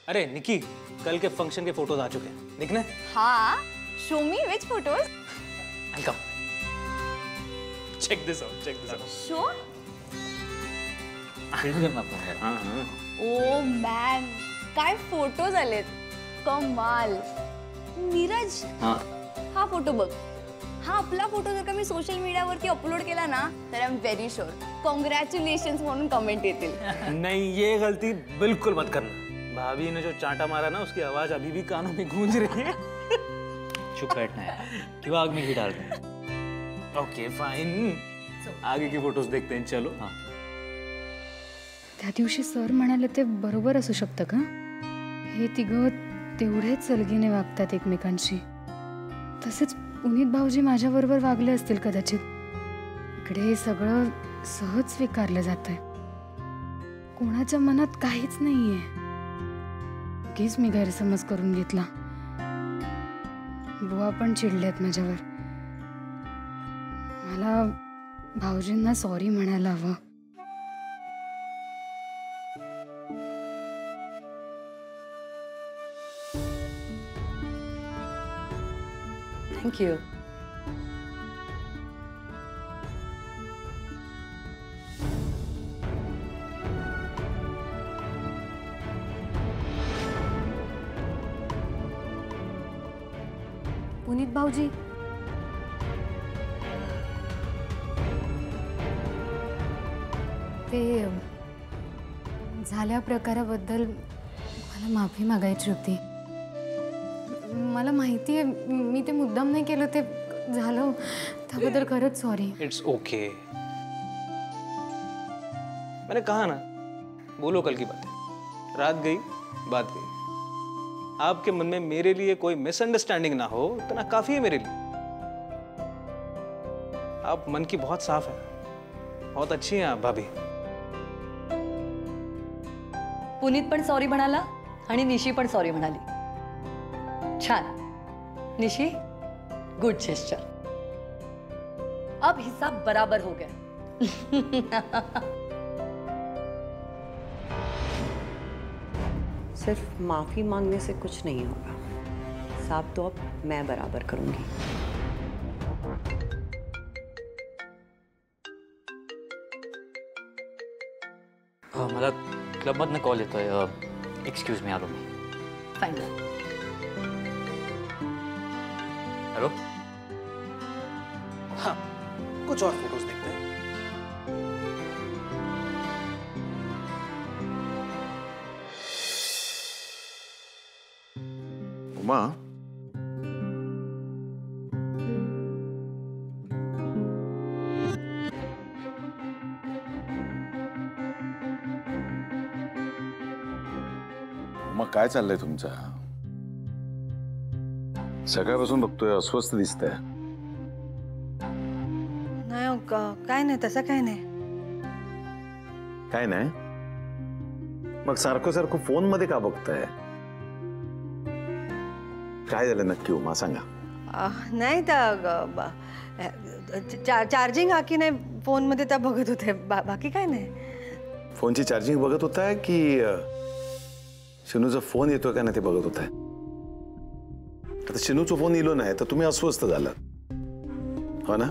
अरे निकी, कल के फंक्शन के फोटोज आ चुके हैं, देखने? हाँ, show me which photos? I'll come. Check this out, check this out. Sure. Oh man, काय फोटोज आलेत, कमाल. नीरज, हा फोटो बघ. हा आपला फोटो जर का मी सोशल मीडियावरती अपलोड केला ना, तर आय एम व्हेरी श्योर कॉन्ग्रॅच्युलेशन्स म्हणून कमेंट येतील. नहीं, ये गलती बिल्कुल मत करना. भाभी ने जो चांटा मारा ना, उसकी आवाज अभी भी कानों में गूंज रही है. चुप बैठना है, क्यों आग में घी डाल रहे हैं? ओके फाइन, आगे की फोटोज देखते हैं. चलो. हाँ. त्या दिवशी सर म्हणाले ते बरोबर असू शकतं का? हे तिघं तेवढेच सलगीने वागतात एकमेकांशी. तसेच पुनीत भाऊजी माझ्याबरोबर वागले असतील कदाचित. इकडे हे सगळं सहज स्वीकारलं जातंय. कोणाच्या मनात काहीच नाहीये. उगीच मी गैरसमज करून घेतला. बुवा पण चिडल्यात माझ्यावर. मला भाऊजींना सॉरी म्हणायला हवं. Thank you. पुनीत भाऊजी, ते झाल्या प्रकाराबद्दल मला माफी मागायची होती. मला माहिती आहे मी ते मुद्दाम नाही केलं, ते झालं. त्याबद्दल खरंच सॉरी. It's okay. मैंने कहा ना, बोलो कल की बातें. रात गई, बात गई. आपके मन में मेरे लिए कोई मिसअंडरस्टैंडिंग ना हो, इतना काफी है मेरे लिए. आप मन की बहुत साफ है, बहुत अच्छी हैं आप भाभी. पुनीत पण सॉरी म्हणाला आणि निशी पण सॉरी म्हणाली. छान. निशी, गुड जेस्चर. अब हिसाब बराबर हो गया. सिर्फ माफी मांगने से कुछ नहीं होगा. हिसाब तो अब मैं बराबर करूंगी. मला क्लबमधनं कॉल येतोय. एक्सक्यूज मी, आलो मी. फाइन. हेलो. हाँ, कुछ और फोटोज देखते हैं. उमा, मग काय चाललंय तुमचं? सकाळपासून बघतोय अस्वस्थ दिसतंय. नाही काय नाही, तसं काय नाही. काय नाही? मग सारखं सारखं फोन मध्ये का बघताय? काय झालं नक्की उमा, सांगा. नाही त्या चार्जिंग हा की नाही फोन मध्ये त्या बघत होते. बाकी काय नाही. फोनची चार्जिंग बघत होताय की शिनूचा फोन येतोय का नाही ते बघत होताय? आता शिनूचा फोन इलो नाही तर तुम्ही अस्वस्थ झाला, हो ना?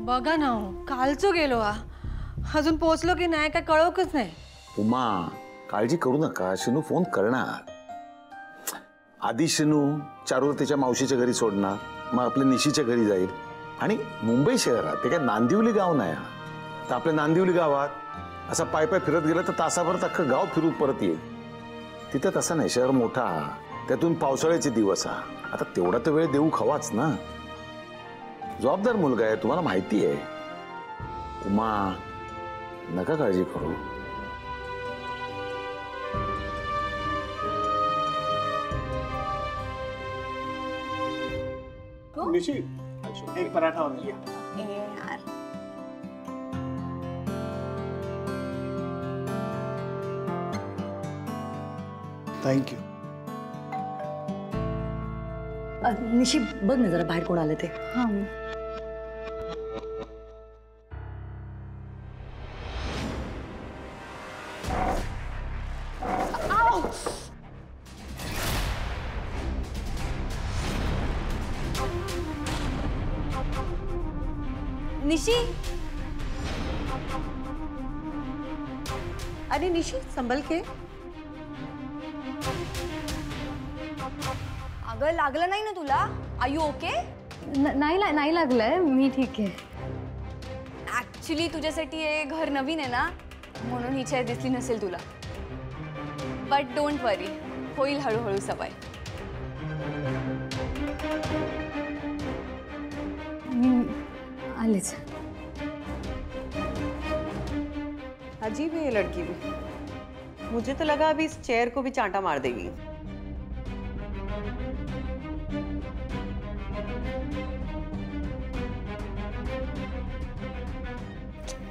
बघा ना, कालचं गेलो अजून पोहोचलो की नाही काय कळवकच नाही. उमा, काळजी करू नका, शिनू फोन करणार. आधी शिनू चारूला त्याच्या मावशीच्या घरी सोडणार, मग आपल्या निशीच्या घरी जाईल. आणि मुंबई शहरात, ते काय नांदिवली गाव नाही. तर आपल्या नांदिवली गावात असा पाय पाय फिरत गेला तर तासाभरात अख्खं गाव फिरून परत येईल. तिथं तसं नाही, शहर मोठा, त्यातून पावसाळ्याचे दिवस. आता तेवढा तर वेळ देऊ खवाच ना. जबाबदार मुलगा आहे, तुम्हाला माहिती आहे. उमा, नका काळजी करू. निशी, एक पराठा और लिया. Thank you. निशी, बघ ना जरा बाहेर कोण आले ते. हां. निशी, अरे निशी संभल के. अगं लागलं नाही ना तुला? Are you okay? नाही लागलंय, मी ठीक आहे. ऍक्च्युली तुझ्यासाठी हे घर नवीन आहे ना, म्हणून ही चेअर दिसली नसेल तुला. बट डोंट वरी, होईल हळूहळू सवय. मी आलेच. अजीब है ये लड़की भी. मुझे तो लगा अभी इस चेयर को भी चांटा मार देगी.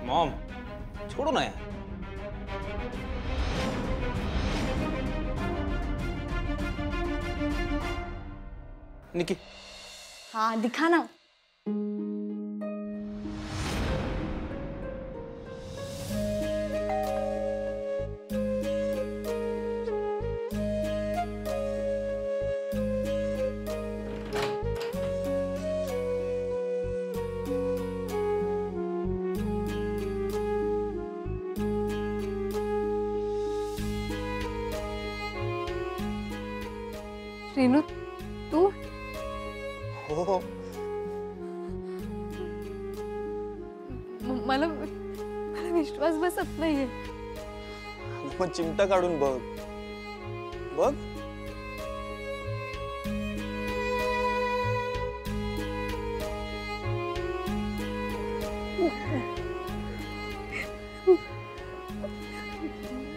मॉम, छोड़ो ना यार. निकी, हाँ दिखा ना. श्रीनू, तू? हो. मला विश्वास बसत नाहीये. मग चिमटा काढून बघ. बघ.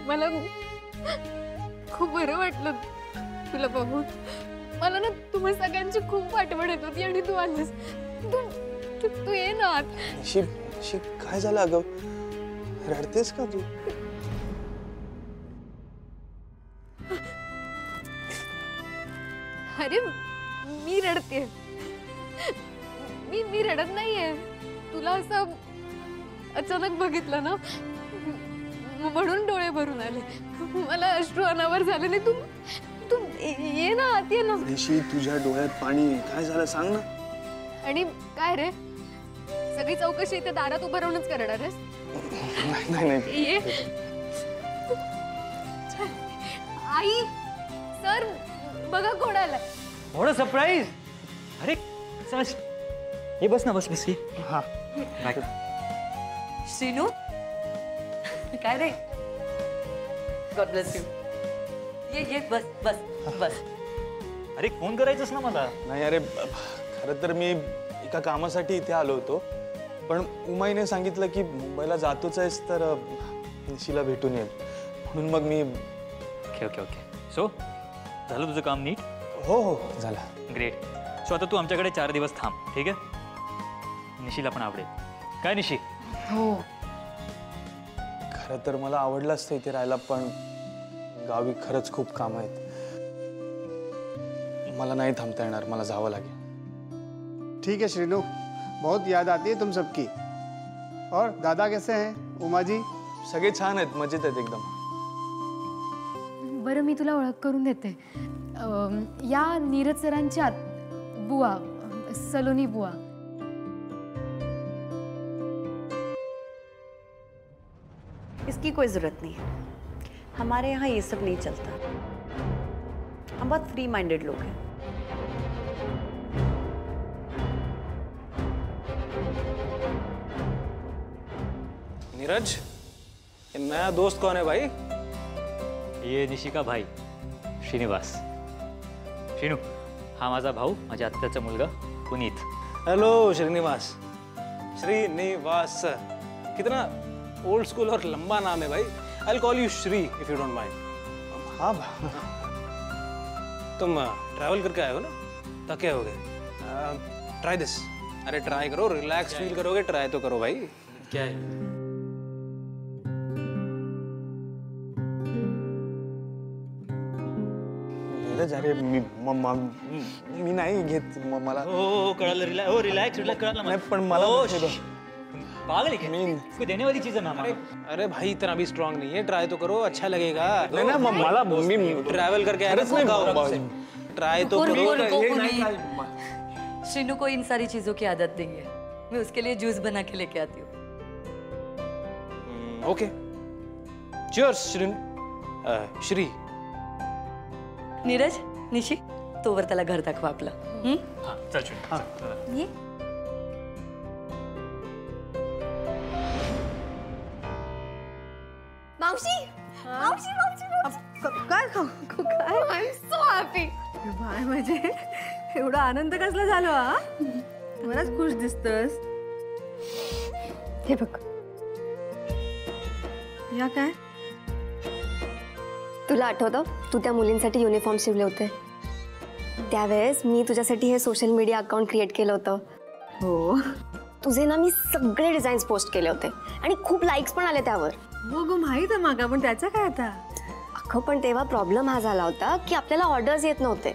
मला खूप बरं वाटलं तुला बघून. मला ना तुम्हा सगळ्यांची खूप आठवण येत होती आणि तू आलीस. तू ये ना आत. निशी काय झालं अगं? रडतेस का तू? अरे मी रडते. मी रडत नाहीये. तुला असं अचानक बघितलं ना, म्हणून डोळे भरून आले. मला अश्रू अनावर झाले नाही. तू ये ना आत, ये ना. निशी तुझ्या डोळ्यात पाणी आहे. काय झालं सांग ना. आणि काय रे, सगळी चौकशी इथे दारात उभं राहूनच करणार आहेस? नाही. ये. आई, सर बघा कोण आलाय. What a surprise. अरे चल, ये बस ना, बस ये. हा. श्रीनू, काय रे? God bless you. ये बस बस बस. अरे फोन करायचंस ना मला. नाही अरे, खरं तर मी एका कामासाठी इथे आलो होतो, पण उमाईने सांगितलं की मुंबईला जातोच आहेस तर निशीला भेटून येईल, म्हणून मग मी. ओके. सो झालं तुझं काम नीट? हो झालं. ग्रेट. सो आता तू आमच्याकडे 4 दिवस थांब, ठीक आहे? निशीला पण आवडेल. काय निशी? हो. खरं तर मला आवडलं असतं इथे राहायला, पण गावी खरंच खूप कामं आहेत. मला नाही थांबता येणार, मला जावं लागेल. ठीक है श्रीनू, बहुत याद आती है तुम सबकी. और दादा कैसे हैं? उमा जी? सगळे छान आहेत, मजेत आहेत एकदम. बरं, मी तुला ओळख करून देते. या नीरज सरांच्या बुवा, सलोनी बुवा. इसकी कोई जरूरत नहीं है. हमारे यहाँ ये सब नहीं चलता. हम बहुत फ्री माइंडेड लोग हैं. नीरज, ये नया दोस्त कौन है भाई? ये निशी का भाई श्रीनिवास. श्रीनू, हा माझा भाऊ, माझ्या आत्याचा मुलगा पुनीत. हेलो श्रीनिवास. श्रीनिवास, कितना ओल्ड स्कूल और लंबा नाम है भाई. I'll call you Shri if you don't mind. हाँ. तुम ट्रैवल करके आए हो ना, थके हो गए. ट्राई दिस. अरे ट्राई करो, रिलैक्स फील करोगे. ट्राई तो करो भाई. क्या है? नीरज, अरे मी नाही घेत. मला हो कळलं. रिलॅक्स कळलं मला. नाही, पण मला पागल है क्या? इसको देने वाली चीज है ना। अरे भाई इतना भी स्ट्रांग नहीं है, ट्राई तो करो, अच्छा लगेगा। नाही ना मला मी ट्रैवल करके आया ना, ट्राई तो रुको, करो। रुको, उन्हीं। श्रीनू को इन सारी चीजों की आदत नहीं है, मैं उसके लिए जूस बना के लेके आती हूँ। Okay, cheers Shri. नीरज, निशी, तोवर त्याला घर दाखवा आपलं. चल श्रीनू. ये मावशी मावशी मावशी काय काय I am so happy. Bye म्हणजे एवढा आनंद कसला झालो हा? बराच खुश दिसतस. हे बघ, या काय? तुला आठवतं तू त्या मुलींसाठी युनिफॉर्म शिवले होते त्यावेळेस मी तुझ्यासाठी हे सोशल मीडिया अकाउंट क्रिएट केलं होतं. हो तुझे ना मी सगळे डिझाईन्स पोस्ट केले होते आणि खूप लाईक्स पण आले त्यावर. हो गो माहित आहे मागा, पण त्याचं काय आता? अख्खं पण तेव्हा प्रॉब्लेम हा झाला होता की आपल्याला ऑर्डर्स येत नव्हते.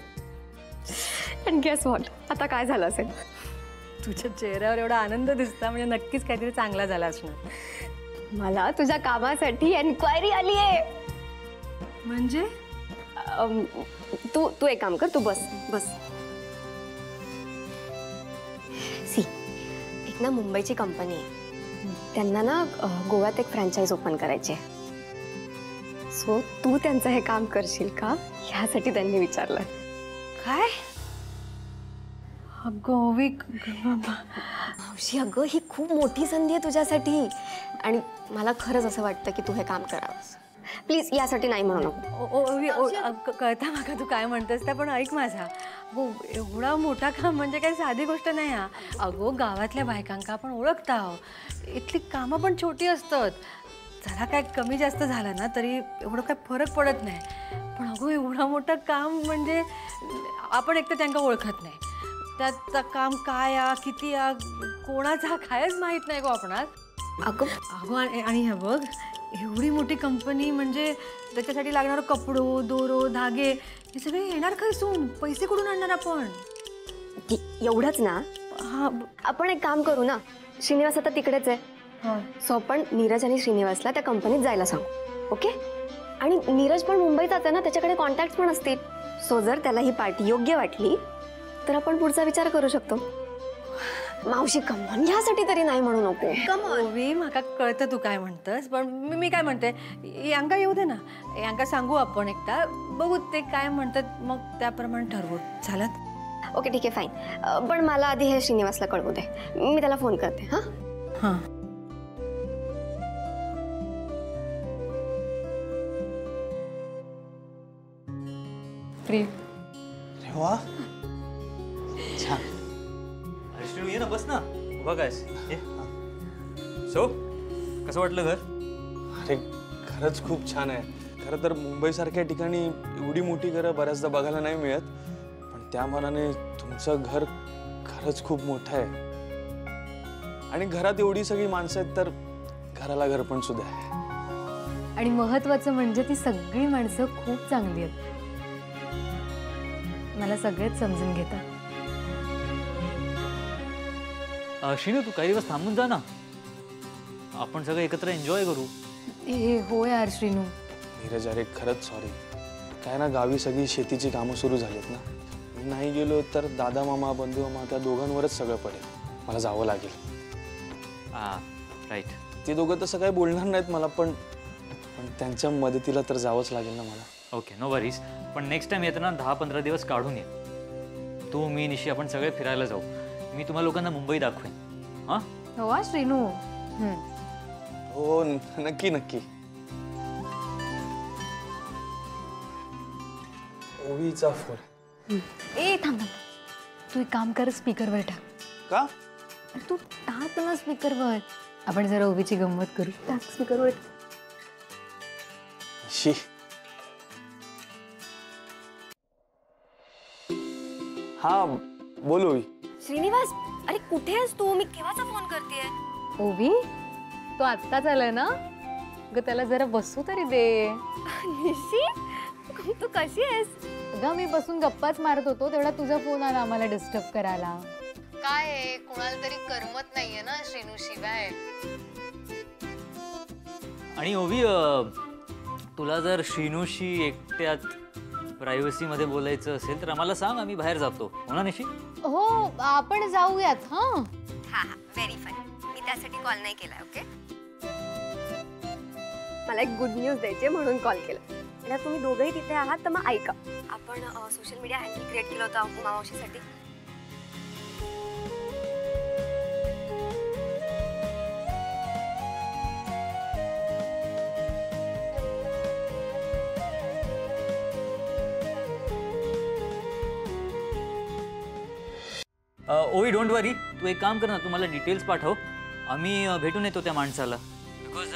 आणि गेस व्हॉट, आता काय झालं असेल? तुझ्या चेहऱ्यावर एवढा आनंद दिसता म्हणजे नक्कीच काहीतरी चांगला झाला असणार. मला तुझ्या कामासाठी एन्क्वायरी आली आहे. म्हणजे तू तू एक काम कर, तू बस बस. सी, एक ना मुंबईची कंपनी आहे, त्यांना ना गोव्यात एक फ्रँचाईज ओपन करायची आहे. सो तू त्यांचं हे काम करशील का ह्यासाठी त्यांनी विचारलं. काय? अगं विक मावशी, अगं ही खूप मोठी संधी आहे तुझ्यासाठी आणि मला खरंच असं वाटतं की तू हे काम करावंस. प्लीज यासाठी नाही म्हणू नको. कळता मागा तू काय म्हणतेस त्या, पण ऐक माझा. हो, एवढा मोठा काम म्हणजे काही साधी गोष्ट नाही हा. अगो गावातल्या बायकांका आपण ओळखता आहो, इथली कामं पण छोटी असतात. जरा काय कमी जास्त झालं ना तरी एवढं काय फरक पडत नाही. पण अगो एवढं मोठं काम म्हणजे आपण एक तर त्यांना ओळखत नाही, त्याचं काम काय आ किती आ कोणाचा कायच माहीत नाही गो आपणास. अगो अगो आणि हे बघ, एवढी मोठी कंपनी म्हणजे त्याच्यासाठी लागणारं कपडो दोरो धागे हे सगळे येणार खैसून, पैसे कुठून आणणार आपण? एवढंच ना. हा, आपण एक काम करू ना, श्रीनिवास आता तिकडेच आहे. सो आपण नीरज आणि श्रीनिवासला त्या कंपनीत जायला सांगू. ओके? आणि नीरज पण मुंबईतच आहे ना, त्याच्याकडे कॉन्टॅक्ट पण असतील. सो जर त्याला ही पार्टी योग्य वाटली तर आपण पुढचा विचार करू शकतो. मावशी कमॉन, ह्यासाठी तरी नाही म्हणू नको. ओवी, मला कळतं तू काय म्हणतस, पण मी काय म्हणते, यांका येऊ दे ना, यांका सांगू आपण एकदा, बघू ते काय म्हणतात, मग त्याप्रमाणे ठरवू. चालत? ओके ठीक आहे, फाईन. पण मला आधी हे श्रीनिवासला कळवू दे, मी त्याला फोन करते. हां हां. वा छान. श्रीनू ये ना, बस ना, उभा काय. सो कसं वाटलं घर? अरे खरंच खूप छान आहे. खरं तर मुंबईसारख्या ठिकाणी एवढी मोठी घरं बऱ्याचदा बघायला नाही मिळत, पण त्या मानाने तुमचं घर खरंच खूप मोठं आहे. आणि घरात एवढी सगळी माणसं आहेत तर घराला घर पण सुद्धा आहे. आणि महत्वाचं म्हणजे ती सगळी माणसं खूप चांगली आहेत. मला सगळेच समजून घेतात. श्रीनू तू काही दिवस थांबून जा ना, आपण सगळे एकत्र एन्जॉय करू. हो यार श्रीनू. नीरज अरे खरंच सॉरी. काय ना, गावी सगळी शेतीची कामं सुरू झालीत ना, मी नाही गेलो तर दादा मामा बंधू मामा त्या दोघांवरच सगळं पडेल. मला जावं लागेल. हां राईट. ते दोघं तसं काही बोलणार नाहीत मला, पण त्यांच्या मदतीला तर जावंच लागेल ना मला. Okay, no worries. पण नेक्स्ट टाइम येताना 10-15 दिवस काढून ये. तू मी निशी आपण सगळे फिरायला जाऊ. मी तुम्हाला लोकांना मुंबई दाखवेन. हां हो श्रीनू. हो नक्की नक्की. ओवीचा फोन. ए थांब, तू एक काम कर, स्पीकरवर टाक. का? तू टाक ना स्पीकरवर, आपण जरा ओवीची गंमत करू. टाक स्पीकरवर. शी. हा बोल ओवी. श्रीनिवास, अरे कुठे आहेस तू? मी केव्हाचा फोन करतेय. ओवी, तो आत्ताच आलाय ना ग, त्याला जरा बसू तरी दे. निशी, तू कशी आहेस? ग मी बसून गप्पाच मारत होतो तेवढा तुझा फोन आला आम्हाला डिस्टर्ब करायला. काय आहे, कोणाला तरी करमत नाहीये ना श्रीनू शिवाय. आणि ओवी, तुला जर श्रीनूशी एकट्यात प्रायव्हसी मध्ये बोलायचं असेल तर आम्हाला सांग, आम्ही बाहेर जातो. हो ना निशी? हो, आपण जाऊयात. हा हा, व्हेरी फाईन. मी त्यासाठी कॉल नाही केलाय. ओके, मला एक गुड न्यूज द्यायची म्हणून कॉल केला. आणि तुम्ही दोघंही तिथे आहात तर मग ऐका. आपण सोशल मीडिया हँडल क्रिएट केला होता उमा मावशीसाठी. ओवी, डोंट वरी. तू एक काम कर ना, तू मला डिटेल्स पाठव. आम्ही भेटून येतो त्या माणसाला. बिकॉज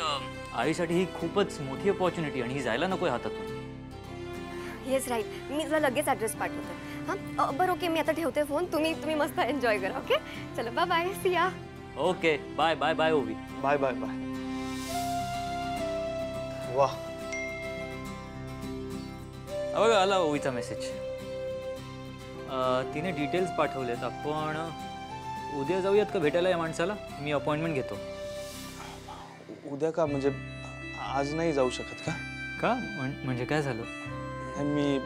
आईसाठी ही खूपच मोठी अपॉर्च्युनिटी आणि ही जायला नको हातातून. Yes right. मी तुला लगेच ॲड्रेस पाठवते. हां बरं, ओके. मी आता ठेवते फोन. तुम्ही मस्त एन्जॉय करा. ओके, चलो bye bye. See ya. Okay, bye bye bye Ovi. Bye bye bye. वा, बघा आला ओवीचा मेसेज. तिने डिटेल्स पाठवलेत. आपण उद्या जाऊयात का भेटायला या माणसाला? मी अपॉइंटमेंट घेतो. उद्या का? म्हणजे आज नाही जाऊ शकत का? का म्हणजे काय झालं? मी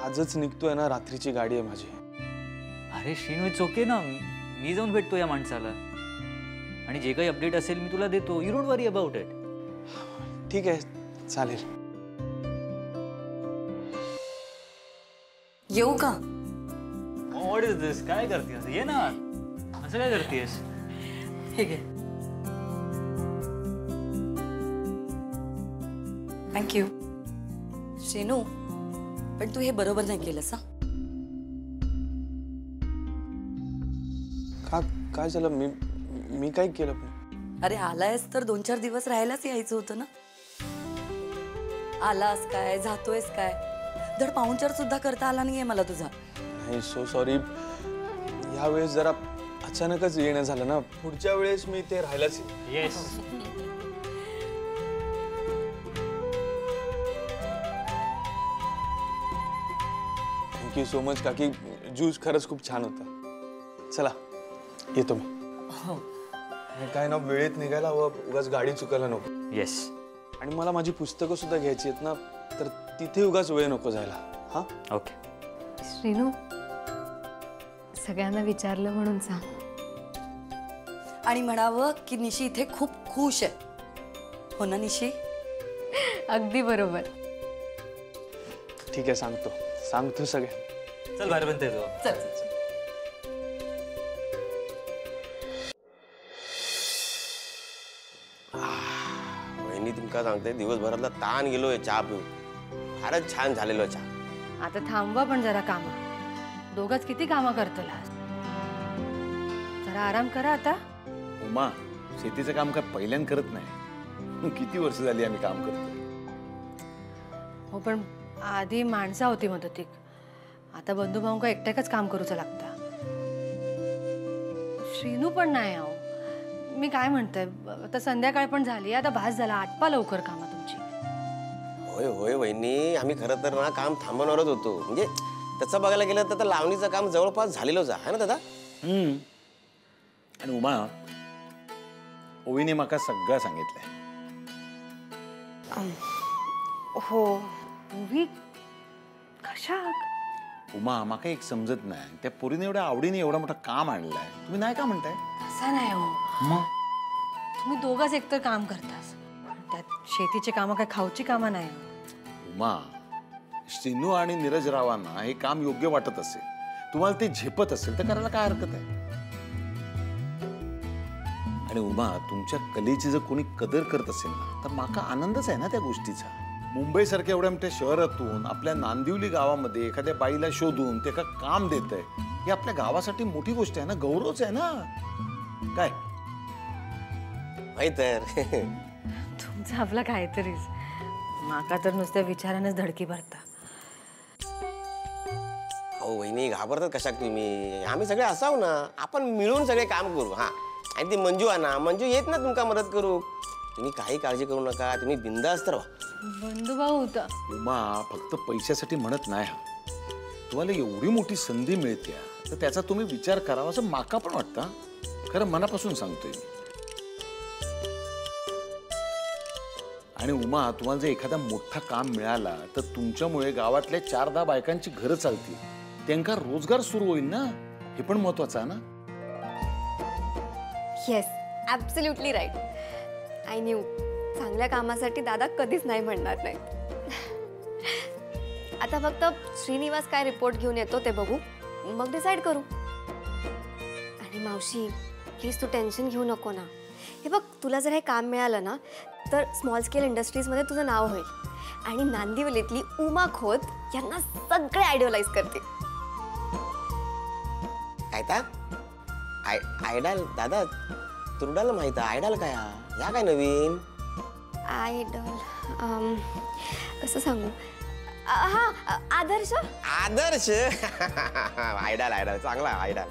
आजच निघतोय ना, रात्रीची गाडी आहे माझी. अरे श्रीनू, इट्स ओके ना. मी जाऊन भेटतो या माणसाला आणि जे काही अपडेट असेल मी तुला देतो. You don't worry about it. ठीक आहे, चालेल. येऊ का? व्हॉट इज दिस? काय करतेस? ये ना. असं काय करतेस? ठीक आहे, थँक्यू. श्रीनू, पण तू हे बरोबर नाही केलंस. का? काय झालं? मी काय केलं? पण अरे आलायस तर 2-4 दिवस राहायलाच यायचं होतं ना. आलास काय, जातोयस काय? धड पाहुणचार सुद्धा करता आला नाहीये मला तुझा. नाही, सो सॉरी. यावेळेस जरा अचानकच येणं झालं ना. पुढच्या वेळेस मी ते राहायलाच येईन. येस. थँक्यू सो मच काकी. ज्यूस खरंच खूप छान होता. चला, येतो मी. काय ना, वेळेत निघायला हवं, उगाच गाडी चुकायला नको. येस. आणि मला माझी पुस्तकं सुद्धा घ्यायची आहेत ना, तर तिथे उगाच वेळ नको जायला. हा, ओके. श्रीनू, सगळ्यांना विचारलं म्हणून सांग. आणि म्हणावं की निशी इथे खूप खुश आहे. हो ना निशी? अगदी बरोबर. ठीक आहे, सांगतो सगळ्या. चल बाहेर बनते तो. चल चल चल. वहिनी तुमका सांगते, दिवसभरातला ताण गेलोय चहा पिऊन. फारच छान झालेलो चहा. आता थांबवा पण जरा कामं. दोघंच किती कामं करतोला. जरा आराम करा आता. उमा, शेतीचं काम काय पहिल्यान करत नाही. किती वर्ष झाली आम्ही काम करतोय. हो, पण आधी माणसं होती मदतीक. आता बंधुभाऊ का एकट्याकच काम करूचं लागतं. श्रीनू पण नाही. आहो, मी काय म्हणते, आता संध्याकाळ पण झाली. आता भास झाला. आटपा लवकर कामं तुमची. होय होय वहिनी, आम्ही खरं तर ना काम थांबवणारच होतो. म्हणजे तसं बघायला गेलं तर लावणीचं काम जवळपास झालेलंच आहे ना दादा. आणि उमा, ओवीने माका सगळं सांगितलंय. हो, ओवी कशाक? उमा, माका एक समजत नाही, त्या पोरीने एवढ्या आवडीने एवढा मोठा काम आणलाय, तुम्ही नाही का म्हणताय? असं नाही हो. मग तुम्ही दोघंच एकतर काम करतास. त्यात शेतीची कामं काय खाऊची कामं नाही. उमा, श्रीनू आणि नीरज रावांना हे काम योग्य वाटत असेल, तुम्हाला ते झेपत असेल तर करायला काय हरकत आहे? आणि उमा, तुमच्या कलेची जर कोणी कदर करत असेल ना, तर माका आनंदच आहे ना त्या गोष्टीचा. मुंबईसारख्या एवढ्या मोठ्या शहरातून आपल्या नांदिवली गावामध्ये एखाद्या बाईला शोधून ते का काम देत आहे, ही आपल्या गावासाठी मोठी गोष्ट आहे ना, गौरवच आहे ना. काय माहित तर तुमचं आपलं काहीतरीच. माका तर नुसत्या विचारानेच धडकी भरता. हो वहिनी, घाबरतात कशाक तुम्ही? आम्ही सगळे असाव ना, आपण मिळून सगळे काम करू. हा, आणि ती मंजू आहे ना, मंजू येत ना तुमका मदत करू. तुम्ही काही काळजी करू नका, तुम्ही बिंदास्त राहा. बंधुभाऊ होता. उमा, फक्त पैशासाठी म्हणत नाही. हा, तुम्हाला एवढी मोठी संधी मिळते, तर त्याचा तुम्ही विचार करावा असं माका पण वाटतं हा. खरं मनापासून सांगतोय मी. आणि उमा, तुम्हाला जर एखादा मोठा काम मिळाला तर तुमच्यामुळे गावातल्या 4-10 बायकांची घरं चालतील, त्यांना रोजगार सुरू होईल ना, हे पण महत्वाचं आहे ना. Yes, absolutely right. I knew चांगल्या कामासाठी दादा कधीच नाही म्हणणार नाही. आता फक्त श्रीनिवास काय रिपोर्ट घेऊन येतो ते बघू, मग डिसाईड करू. आणि मावशी प्लीज तू टेन्शन घेऊ नको ना. हे बघ, तुला जर हे काम मिळालं ना तर स्मॉल स्केल इंडस्ट्रीजमध्ये तुझं नाव होईल. आणि नांदिवलीतली उमा खोत यांना सगळे आयडियलाइज करते. काय आयडॉल दादा, तुरडाला माहित आहे आयडॉल काय या काय नवीन आयडॉल कसं सांगू. हा, आदर्श. आदर्श आयडॉल चांगला आयडॉल.